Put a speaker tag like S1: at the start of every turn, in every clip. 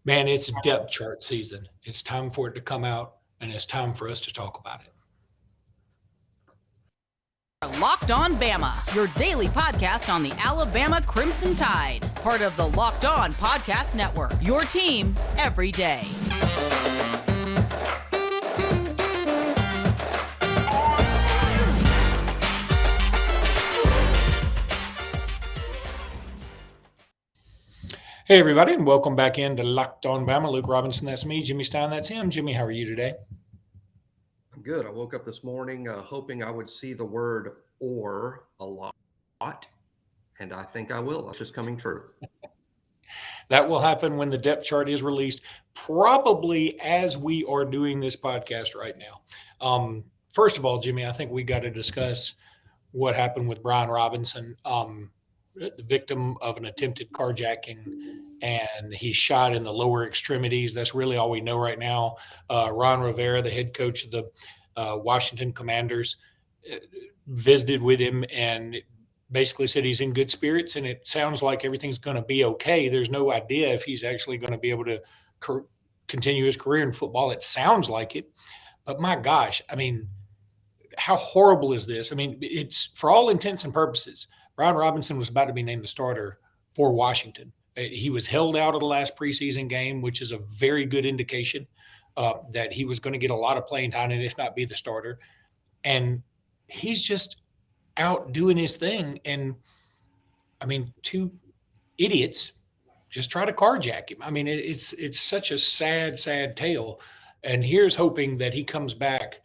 S1: Man, it's depth chart season. It's time for it to come out, and it's time for us to talk about it.
S2: Locked On Bama, your daily podcast on the Alabama Crimson Tide. Part of the Locked On Podcast Network, your team every day.
S1: Hey, everybody, and welcome back into Locked On Bama. Luke Robinson, that's me. Jimmy Stein, that's him. Jimmy, how are you today?
S3: I'm good. I woke up this morning hoping I would see the word "or" a lot, and I think I will. It's just coming true.
S1: That will happen when the depth chart is released, probably as we are doing this podcast right now. First of all, Jimmy, I think we got to discuss what happened with Brian Robinson, the victim of an attempted carjacking, and he's shot in the lower extremities. That's really all we know right now. Ron Rivera, the head coach of the Washington Commanders, visited with him and basically said he's in good spirits, and it sounds like everything's going to be okay. There's no idea if he's actually going to be able to continue his career in football. It sounds like it, but my gosh, I mean, how horrible is this? I mean, it's for all intents and purposes, Brian Robinson was about to be named the starter for Washington. He was held out of the last preseason game, which is a very good indication that he was going to get a lot of playing time and if not be the starter. And he's just out doing his thing. And I mean, two idiots just try to carjack him. I mean, it's such a sad, sad tale. And here's hoping that he comes back,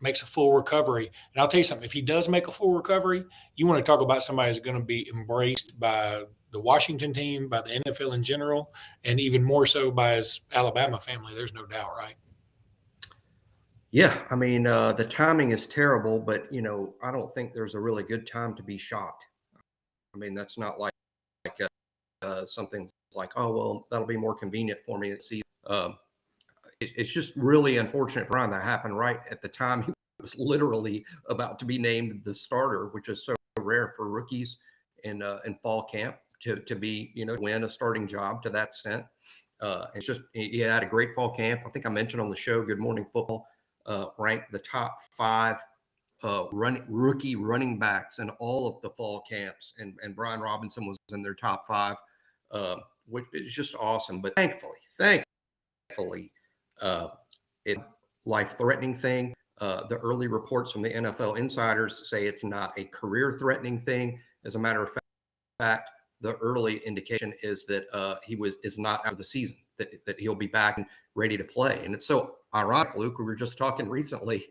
S1: makes a full recovery. And I'll tell you something, if he does make a full recovery, you want to talk about somebody who's going to be embraced by the Washington team, by the NFL in general, and even more so by his Alabama family. There's no doubt, right?
S3: Yeah, I mean, the timing is terrible, but, I don't think there's a really good time to be shot. I mean, that's not like something like, oh, well, that'll be more convenient for me at season. It's just really unfortunate for Brian that happened right at the time he was literally about to be named the starter, which is so rare for rookies in fall camp to be, win a starting job to that extent. It's just, he had a great fall camp. I think I mentioned on the show, Good Morning Football, ranked the top 5 rookie running backs in all of the fall camps. And Brian Robinson was in their top 5, which is just awesome. But thankfully, it's a life-threatening thing. The early reports from the NFL insiders say it's not a career-threatening thing. As a matter of fact, the early indication is that he is not out of the season, that he'll be back and ready to play. And it's so ironic, Luke. We were just talking recently.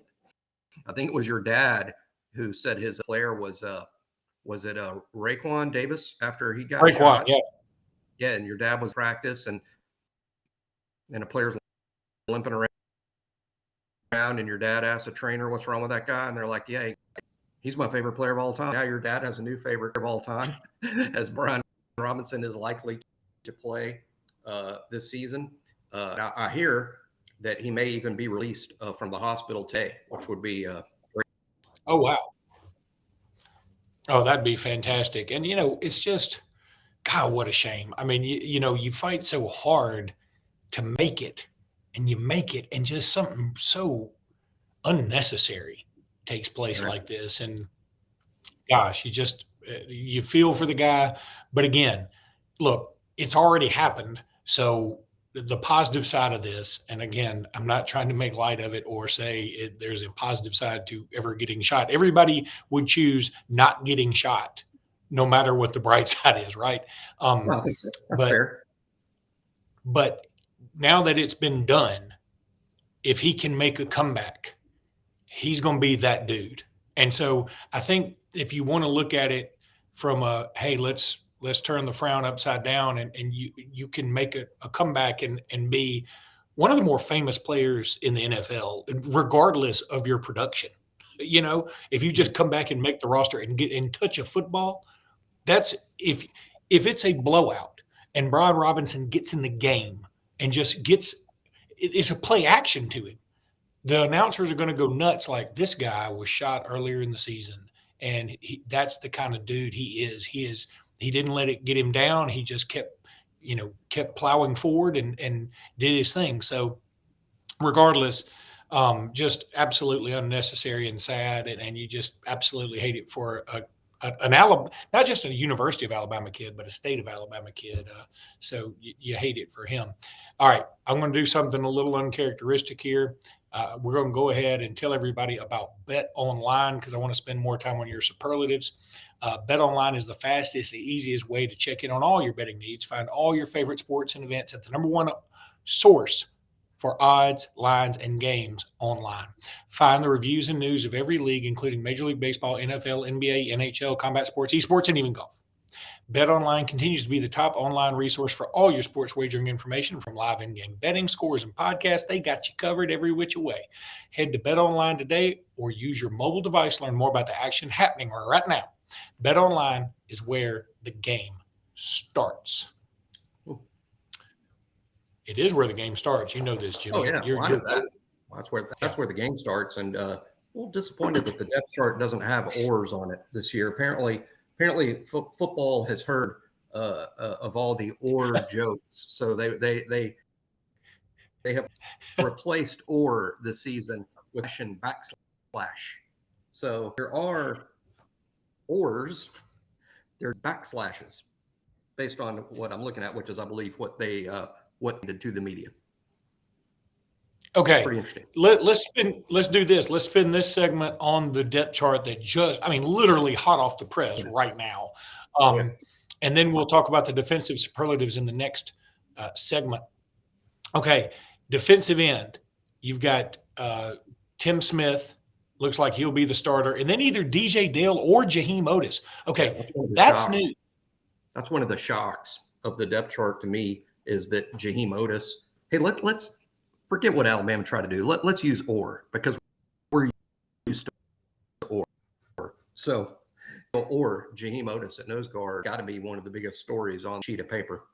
S3: I think it was your dad who said his player was it Raekwon Davis after he got shot? Yeah, and your dad was practice and a player's limping around, and your dad asked the trainer, what's wrong with that guy? And they're like, yeah, he's my favorite player of all time. Now your dad has a new favorite of all time, as Brian Robinson is likely to play this season. Now I hear that he may even be released from the hospital today, which would be great.
S1: Oh, wow. Oh, that'd be fantastic. And, it's just, God, what a shame. I mean, you fight so hard to make it, and you make it, and just something so unnecessary takes place like this. And gosh, you feel for the guy. But again, look, it's already happened. So the positive side of this, and again, I'm not trying to make light of it or say there's a positive side to ever getting shot. Everybody would choose not getting shot, no matter what the bright side is, right?
S3: I think so. That's fair.
S1: But now that it's been done, if he can make a comeback, he's going to be that dude. And so I think if you want to look at it from hey, let's turn the frown upside down, and you can make a comeback and be one of the more famous players in the NFL, regardless of your production. If you just come back and make the roster and get in touch a football, that's if it's a blowout and Brian Robinson gets in the game and just it's a play action to him. The announcers are going to go nuts like, this guy was shot earlier in the season, and that's the kind of dude he is. He didn't let it get him down. He just kept kept plowing forward and did his thing. So regardless, just absolutely unnecessary and sad, and you just absolutely hate it for an Alabama, not just a University of Alabama kid, but a state of Alabama kid. So you hate it for him. All right, I'm going to do something a little uncharacteristic here. We're going to go ahead and tell everybody about Betonline because I want to spend more time on your superlatives. Betonline is the fastest, the easiest way to check in on all your betting needs. Find all your favorite sports and events at the number one source for odds, lines, and games online. Find the reviews and news of every league, including Major League Baseball, NFL, NBA, NHL, combat sports, esports, and even golf. BetOnline continues to be the top online resource for all your sports wagering information, from live in-game betting, scores, and podcasts. They got you covered every which way. Head to BetOnline today or use your mobile device to learn more about the action happening right now. BetOnline is where the game starts. It is where the game starts. You know this, Jimmy.
S3: Oh yeah, I know that. Well, that's where the game starts, and a little disappointed that the depth chart doesn't have oars on it this year. Apparently, football has heard of all the or jokes, so they have replaced or this season with backslash. So there are ors, there are backslashes based on what I'm looking at, which is, I believe, what they did to the media.
S1: Okay,
S3: pretty interesting.
S1: Let's do this. Let's spin this segment on the depth chart that literally hot off the press right now. And then we'll talk about the defensive superlatives in the next segment. Okay, defensive end. You've got Tim Smith. Looks like he'll be the starter. And then either DJ Dale or Jaheim Otis. Okay, that's new.
S3: That's one of the shocks of the depth chart to me is that Jaheim Otis. Hey, let's forget what Alabama tried to do. Let's use or because we're used to or. So, or Jaheim Otis at nose guard got to be one of the biggest stories on the sheet of paper.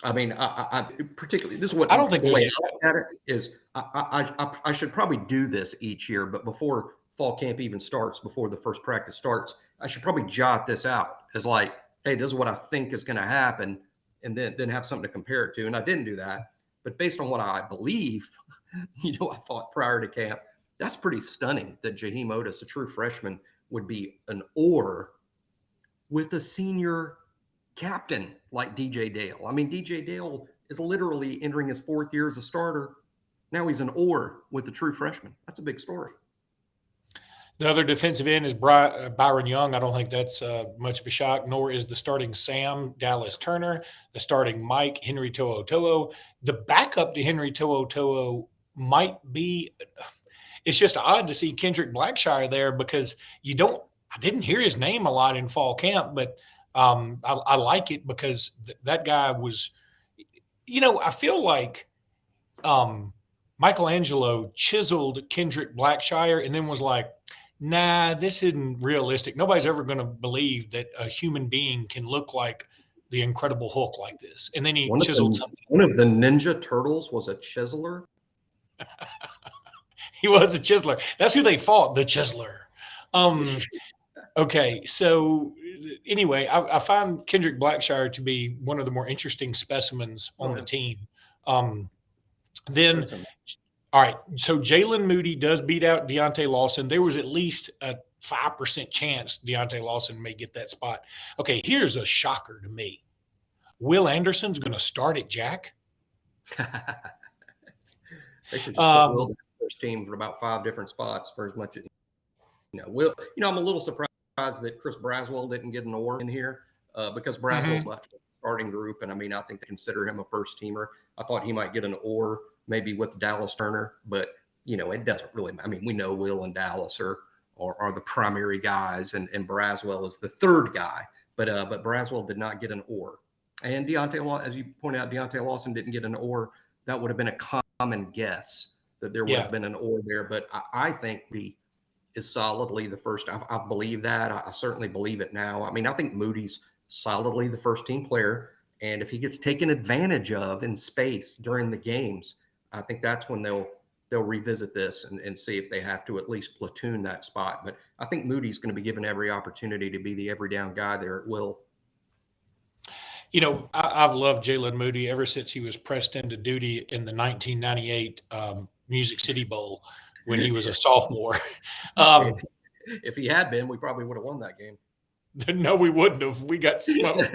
S3: I mean, I particularly this is what
S1: I don't think
S3: the way I look at it is. I should probably do this each year, but before fall camp even starts, before the first practice starts, I should probably jot this out as like, hey, this is what I think is going to happen, and then have something to compare it to. And I didn't do that. But based on what I believe, I thought prior to camp, that's pretty stunning that Jaheim Otis, a true freshman, would be an or with a senior captain like DJ Dale. I mean, DJ Dale is literally entering his fourth year as a starter. Now he's an or with a true freshman. That's a big story.
S1: The other defensive end is Byron Young. I don't think that's much of a shock, nor is the starting Sam, Dallas Turner, the starting Mike, Henry To'oTo'o. The backup to Henry To'oTo'o might be – it's just odd to see Kendrick Blackshire there because I didn't hear his name a lot in fall camp, but I like it because that guy was – I feel like Michelangelo chiseled Kendrick Blackshire and then was like, nah, this isn't realistic. Nobody's ever going to believe that a human being can look like the Incredible Hulk like this. And then he chiseled something.
S3: One of the Ninja Turtles was a chiseler.
S1: He was a chiseler. That's who they fought, the chiseler. Okay, so anyway, I find Kendrick Blackshire to be one of the more interesting specimens on the team. Then all right, so Jalen Moody does beat out Deontay Lawson. There was at least a 5% chance Deontay Lawson may get that spot. Okay, here's a shocker to me. Will Anderson's going to start at Jack?
S3: They should just put Will the first team for about 5 different spots for as much as Will. I'm a little surprised that Chris Braswell didn't get an or in here because Braswell's left the starting group, and I think they consider him a first teamer. I thought he might get an or maybe with Dallas Turner, but it doesn't really. We know Will and Dallas are the primary guys, and Braswell is the third guy. But Braswell did not get an or, and as you pointed out, Deontay Lawson didn't get an or. That would have been a common guess that there would have been an or there. But I think he is solidly the first. I believe that. I certainly believe it now. I think Moody's solidly the first team player, and if he gets taken advantage of in space during the games, I think that's when they'll revisit this and see if they have to at least platoon that spot. But I think Moody's going to be given every opportunity to be the every down guy there at will.
S1: I've loved Jalen Moody ever since he was pressed into duty in the 1998 Music City Bowl when he was a sophomore.
S3: If, if he had been, we probably would have won that game.
S1: No, we wouldn't have. We got smoked.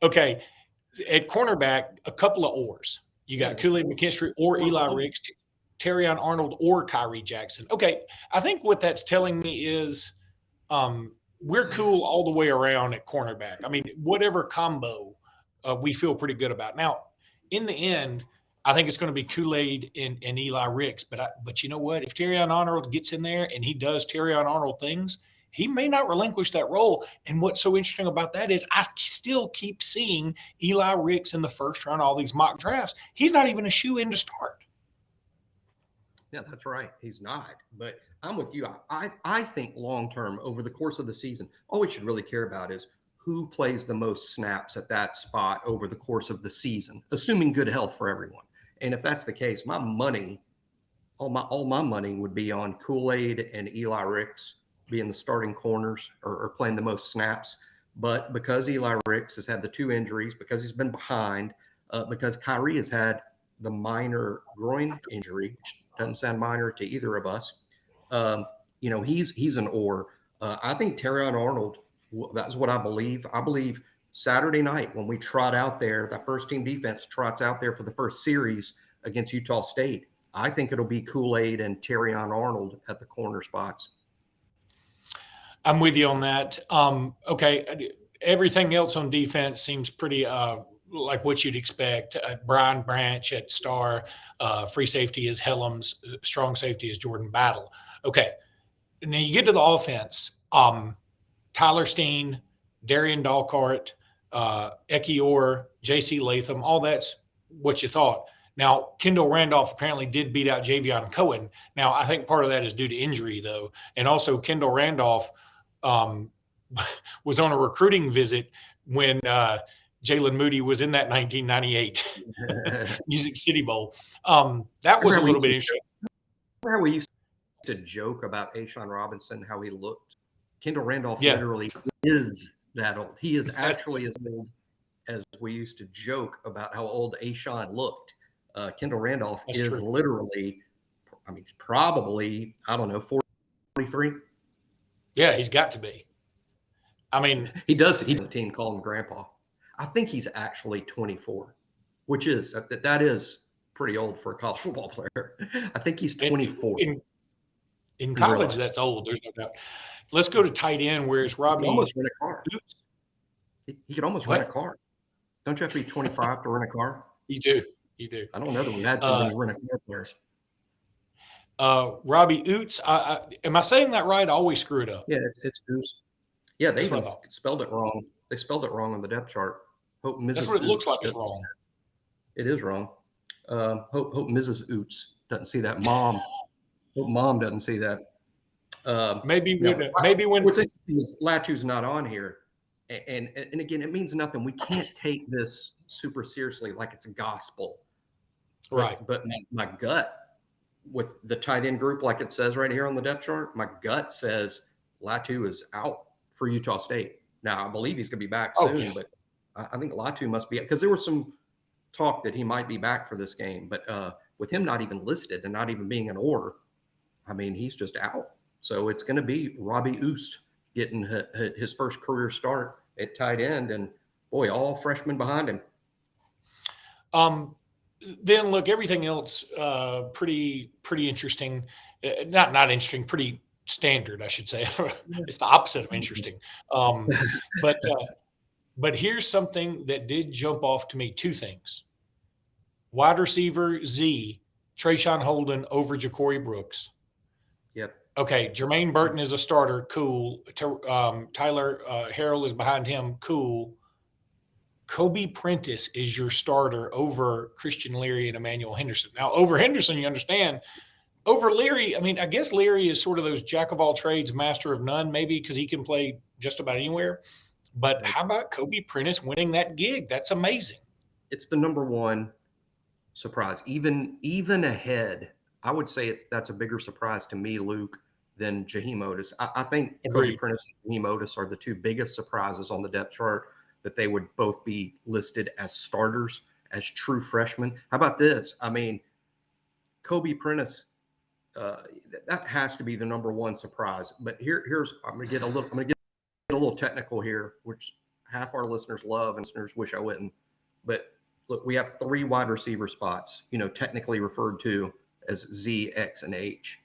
S1: Okay. At cornerback, a couple of ors. You got Kool-Aid McKinstry or Eli Ricks, Terrion Arnold or Kyrie Jackson. Okay. I think what that's telling me is we're cool all the way around at cornerback. I mean, whatever combo we feel pretty good about. Now, in the end, I think it's going to be Kool-Aid and Eli Ricks. But you know what? If Terrion Arnold gets in there and he does Terrion Arnold things, he may not relinquish that role. And what's so interesting about that is I still keep seeing Eli Ricks in the first round, all these mock drafts. He's not even a shoe-in to start.
S3: Yeah, that's right. He's not. But I'm with you. I think long-term, over the course of the season, all we should really care about is who plays the most snaps at that spot over the course of the season, assuming good health for everyone. And if that's the case, my money, all my money would be on Kool-Aid and Eli Ricks being the starting corners or playing the most snaps. But because Eli Ricks has had the 2 injuries, because he's been behind, because Kyrie has had the minor groin injury, which doesn't sound minor to either of us, he's an or. I think Terrion Arnold, that's what I believe. I believe Saturday night when we trot out there, that first team defense trots out there for the first series against Utah State, I think it'll be Kool-Aid and Terrion Arnold at the corner spots.
S1: I'm with you on that. Okay. Everything else on defense seems pretty like what you'd expect. Brian Branch at star, free safety is Helms, strong safety is Jordan Battle. Okay. Now you get to the offense. Tyler Stein, Darian Dalcart, Ekior, J.C. Latham, all that's what you thought. Now, Kendall Randolph apparently did beat out Javion Cohen. Now, I think part of that is due to injury, though. And also, Kendall Randolph was on a recruiting visit when Jalen Moody was in that 1998 Music City Bowl. That was a little bit interesting.
S3: Remember how we used to joke about Ashawn Robinson, how he looked? Kendall Randolph literally is that old. He is actually as old as we used to joke about how old Ashawn looked. Kendall Randolph is literally, he's probably, 43.
S1: Yeah, he's got to be.
S3: He does. He's a team call him Grandpa. I think he's actually 24, which is that is pretty old for a college football player. I think he's 24.
S1: In college, that's old. There's no doubt. Let's go to tight end, where it's Robbie.
S3: He almost rent a car. He could almost rent a car. Don't you have to be 25 to rent a car?
S1: You do.
S3: I don't know that we had too many rent a car players.
S1: Robbie Oots. Am I saying that right? I always screw it up.
S3: Yeah, it's Oots. Yeah, they spelled it wrong. They spelled it wrong on the depth chart. Hope Mrs.
S1: That's what it looks like it's wrong.
S3: It is wrong. Hope Mrs. Oots doesn't see that. Hope mom doesn't see that.
S1: Maybe when
S3: what's interesting is Latu's not on here, and again, it means nothing. We can't take this super seriously like it's gospel,
S1: right?
S3: But my gut with the tight end group, like it says right here on the depth chart, my gut says Latu is out for Utah State. Now I believe he's going to be back soon, but I think Latu must be, because there was some talk that he might be back for this game, but with him not even listed and not even being an or, he's just out. So it's going to be Robbie Oost getting his first career start at tight end, and boy, all freshmen behind him.
S1: Then look, everything else pretty interesting. Not interesting, pretty standard, I should say. It's the opposite of interesting. But here's something that did jump off to me. 2 things. Wide receiver Z, Trayshawn Holden over Ja'Cory Brooks.
S3: Yep.
S1: Okay, Jermaine Burton is a starter. Cool. Tyler Harrell is behind him. Cool. Kobe Prentice is your starter over Christian Leary and Emmanuel Henderson. Now, over Henderson, you understand. Over Leary, I guess Leary is sort of those jack of all trades, master of none, maybe because he can play just about anywhere. But how about Kobe Prentice winning that gig? That's amazing.
S3: It's the number one surprise, even ahead. I would say that's a bigger surprise to me, Luke, than Jaheim Otis. I think Kobe Prentice and Jaheim Otis are the 2 biggest surprises on the depth chart. that they would both be listed as starters, as true freshmen. How about this? I mean, Kobe Prentice, that has to be the number one surprise. But here's I'm going to get a little technical here, which half our listeners love and listeners wish I wouldn't. But look, we have 3 wide receiver spots, technically referred to as Z, X, and H.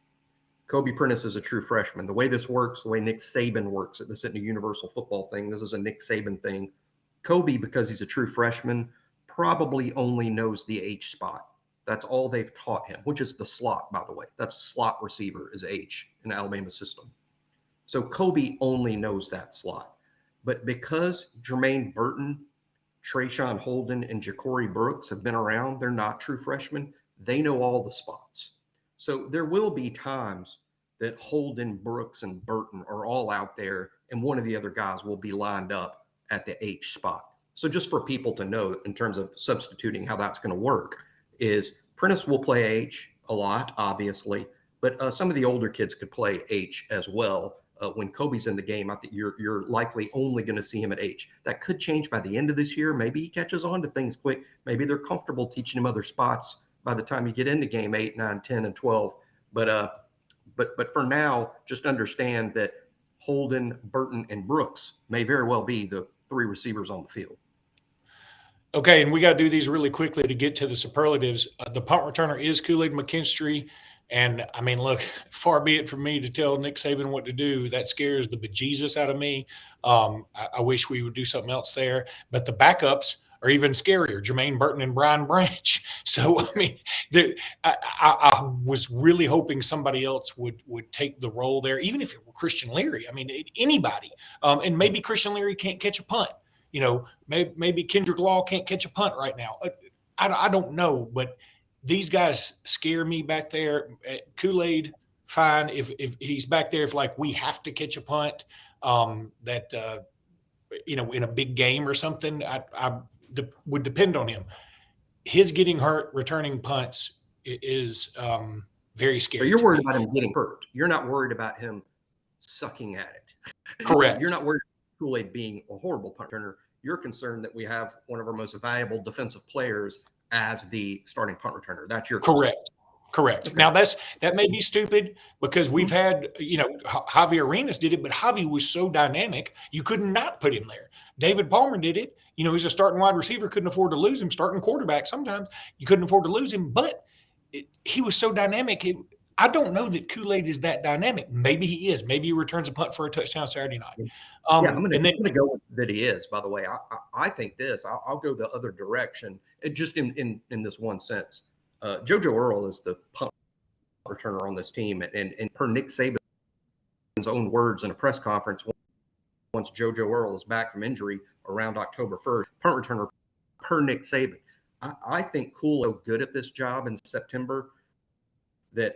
S3: Kobe Prentice is a true freshman. The way this works, the way Nick Saban works, this isn't a universal football thing. This is a Nick Saban thing. Kobe, because he's a true freshman, probably only knows the H spot. That's all they've taught him, which is the slot, by the way. That's slot receiver is H in the Alabama system. So Kobe only knows that slot. But because Jermaine Burton, Trayshawn Holden, and Ja'Cory Brooks have been around, they're not true freshmen. They know all the spots. So there will be times that Holden, Brooks, and Burton are all out there, and one of the other guys will be lined up at the H spot. So just for people to know in terms of substituting how that's going to work is Prentice will play H a lot, obviously, but some of the older kids could play H as well. When Kobe's in the game, I think you're likely only going to see him at H. That could change by the end of this year. Maybe he catches on to things quick. Maybe they're comfortable teaching him other spots by the time you get into game 8, 9, 10, and 12. But for now, just understand that Holden, Burton, and Brooks may very well be the 3 receivers on the field.
S1: Okay, and we got to do these really quickly to get to the superlatives. The punt returner is Kool-Aid McKinstry. And, I mean, look, far be it from me to tell Nick Saban what to do. That scares the bejesus out of me. I wish we would do something else there. But the backups are even scarier, Jermaine Burton and Brian Branch. So, I mean, I was really hoping somebody else would take the role there, even if it were Christian Leary. I mean, anybody. And maybe Christian Leary can't catch a punt. Maybe Kendrick Law can't catch a punt right now. I don't know, but these guys scare me back there. Kool-Aid, fine. If he's back there, if like we have to catch a punt, in a big game or something, I would depend on him. His getting hurt returning punts is very scary.
S3: So you're worried about him getting hurt. You're not worried about him sucking at it.
S1: Correct.
S3: You're not worried about Kool-Aid being a horrible punt returner. You're concerned that we have one of our most valuable defensive players as the starting punt returner. That's your concern.
S1: Correct. Okay. Now that may be stupid because we've had, Javi Arenas did it, but Javi was so dynamic, you could not put him there. David Palmer did it. He's a starting wide receiver, couldn't afford to lose him. Starting quarterback, sometimes you couldn't afford to lose him, but he was so dynamic. I don't know that Kool-Aid is that dynamic. Maybe he is. Maybe he returns a punt for a touchdown Saturday night.
S3: I'm going to go with that he is, by the way. I think this. I'll go the other direction, just in this one sense. JoJo Earl is the punt returner on this team. And per Nick Saban's own words in a press conference, once JoJo Earl is back from injury around October 1st, punt returner per Nick Saban. I think Kool-Aid is good at this job in September that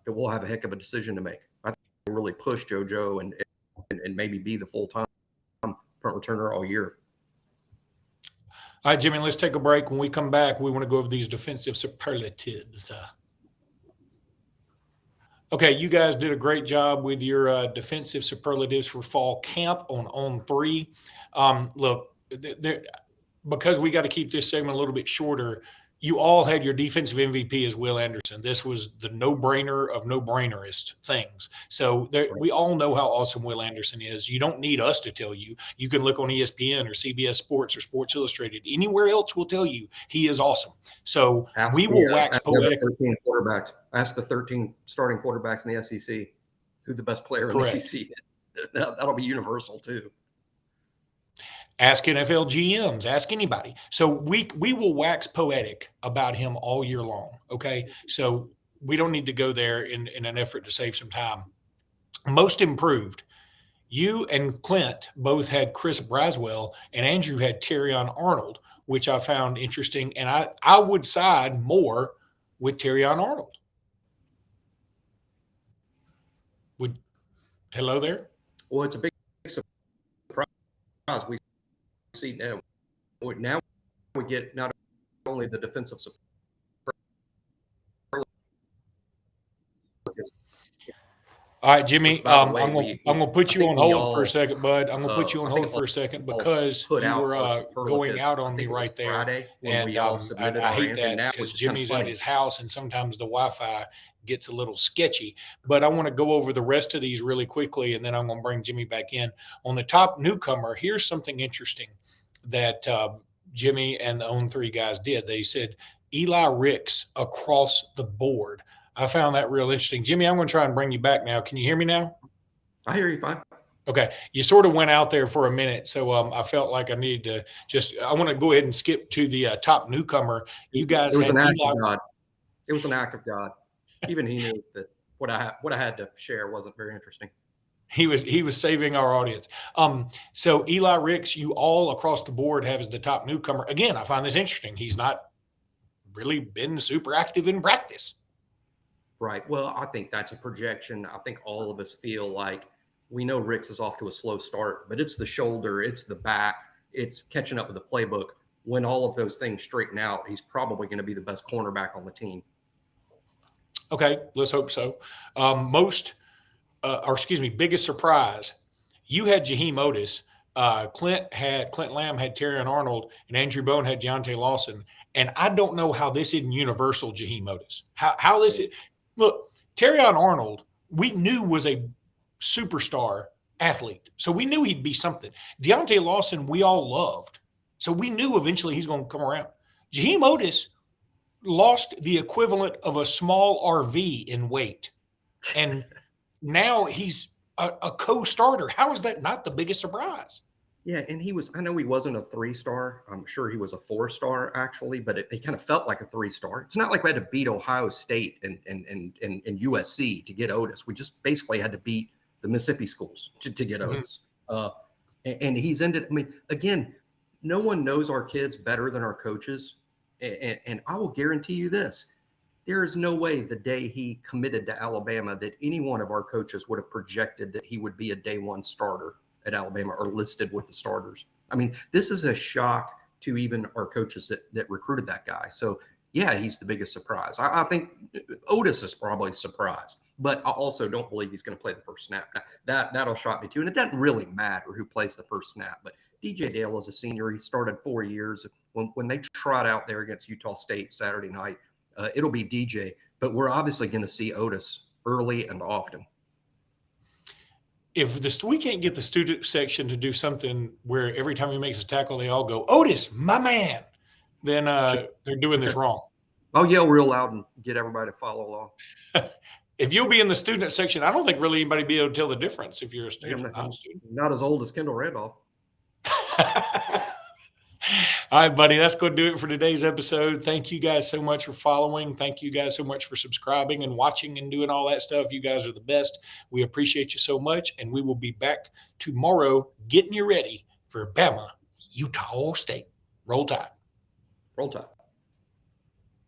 S3: we'll have a heck of a decision to make. I think we'll really push JoJo and maybe be the full-time punt returner all year.
S1: All right, Jimmy, let's take a break. When we come back, we want to go over these defensive superlatives. Okay, you guys did a great job with your defensive superlatives for fall camp on 3. Look, because we got to keep this segment a little bit shorter, you all had your defensive MVP as Will Anderson. This was the no-brainer of no-brainerist things. So we all know how awesome Will Anderson is. You don't need us to tell you. You can look on ESPN or CBS Sports or Sports Illustrated. Anywhere else will tell you he is awesome. So we will wax poetic.
S3: 13 quarterbacks. Ask the 13 starting quarterbacks in the SEC who the best player in the SEC is. That'll be universal too.
S1: Ask NFL GMs, ask anybody. So we will wax poetic about him all year long, okay? So we don't need to go there in an effort to save some time. Most improved, you and Clint both had Chris Braswell, and Andrew had Terrion Arnold, which I found interesting, and I would side more with Terrion Arnold. Hello there?
S3: Well, it's a big surprise. We see now we get not only the defensive
S1: All right, Jimmy.
S3: Which, by the way,
S1: I'm gonna put
S3: I
S1: you
S3: think
S1: on
S3: we
S1: hold for a
S3: all,
S1: second, bud. I'm gonna put you on
S3: I think
S1: hold for a second
S3: all
S1: because
S3: put
S1: you
S3: out
S1: were
S3: our
S1: going
S3: superlatives.
S1: out
S3: I
S1: on me
S3: think it was
S1: right there,
S3: Friday when
S1: and
S3: we all
S1: I,
S3: submitted
S1: I
S3: our
S1: hate
S3: answer
S1: that
S3: now,
S1: because
S3: which is kind of
S1: Jimmy's at
S3: funny.
S1: his house and sometimes the Wi-Fi gets a little sketchy. But I want to go over the rest of these really quickly, and then I'm gonna bring Jimmy back in. On the top newcomer, here's something interesting that Jimmy and the Own Three guys did. They said Eli Ricks across the board. I found that real interesting. Jimmy, I'm going to try and bring you back now. Can you hear me now?
S3: I hear you fine.
S1: Okay, you sort of went out there for a minute, so I felt like I needed to just. I want to go ahead and skip to the top newcomer. You
S3: It
S1: guys
S3: was
S1: had
S3: an act
S1: Eli.
S3: of God. It was an act of God. Even he knew that what I had to share wasn't very interesting.
S1: He was saving our audience. So Eli Ricks, you all across the board have as the top newcomer. Again, I find this interesting. He's not really been super active in practice.
S3: Right. Well, I think that's a projection. I think all of us feel like we know Ricks is off to a slow start, but it's the shoulder, it's the back, it's catching up with the playbook. When all of those things straighten out, he's probably going to be the best cornerback on the team.
S1: Okay, let's hope so. Biggest surprise. You had Jaheim Otis. Clint Lamb had Terrion Arnold, and Andrew Bone had Deontay Lawson. And I don't know how this isn't universal Jaheim Otis. How this is. Look, Terrion Arnold, we knew was a superstar athlete, so we knew he'd be something. Deontay Lawson, we all loved, so we knew eventually he's going to come around. Jaheim Otis lost the equivalent of a small RV in weight, and now he's a co-starter. How is that not the biggest surprise?
S3: Yeah, and I know he wasn't a 3-star. I'm sure he was a 4-star actually, but it kind of felt like a 3-star. It's not like we had to beat Ohio State and USC to get Otis. We just basically had to beat the Mississippi schools to get Otis. And he's ended, I mean, again, no one knows our kids better than our coaches. And I will guarantee you this. There is no way the day he committed to Alabama that any one of our coaches would have projected that he would be a day one starter at Alabama or listed with the starters. I mean, this is a shock to even our coaches that recruited that guy. So, yeah, he's the biggest surprise. I think Otis is probably surprised, but I also don't believe he's going to play the first snap. That'll shock me too. And it doesn't really matter who plays the first snap, but DJ Dale is a senior. He started 4 years. When they trot out there against Utah State Saturday night, it'll be DJ, but we're obviously going to see Otis early and often.
S1: If we can't get the student section to do something where every time he makes a tackle, they all go, Otis, my man, then they're doing this wrong.
S3: I'll yell real loud and get everybody to follow along.
S1: If you'll be in the student section, I don't think really anybody be able to tell the difference if you're a student.
S3: I'm not as old as Kendall Randolph.
S1: All right, buddy, that's going to do it for today's episode. Thank you guys so much for following. Thank you guys so much for subscribing and watching and doing all that stuff. You guys are the best. We appreciate you so much, and we will be back tomorrow getting you ready for Bama, Utah State. Roll Tide.
S3: Roll Tide.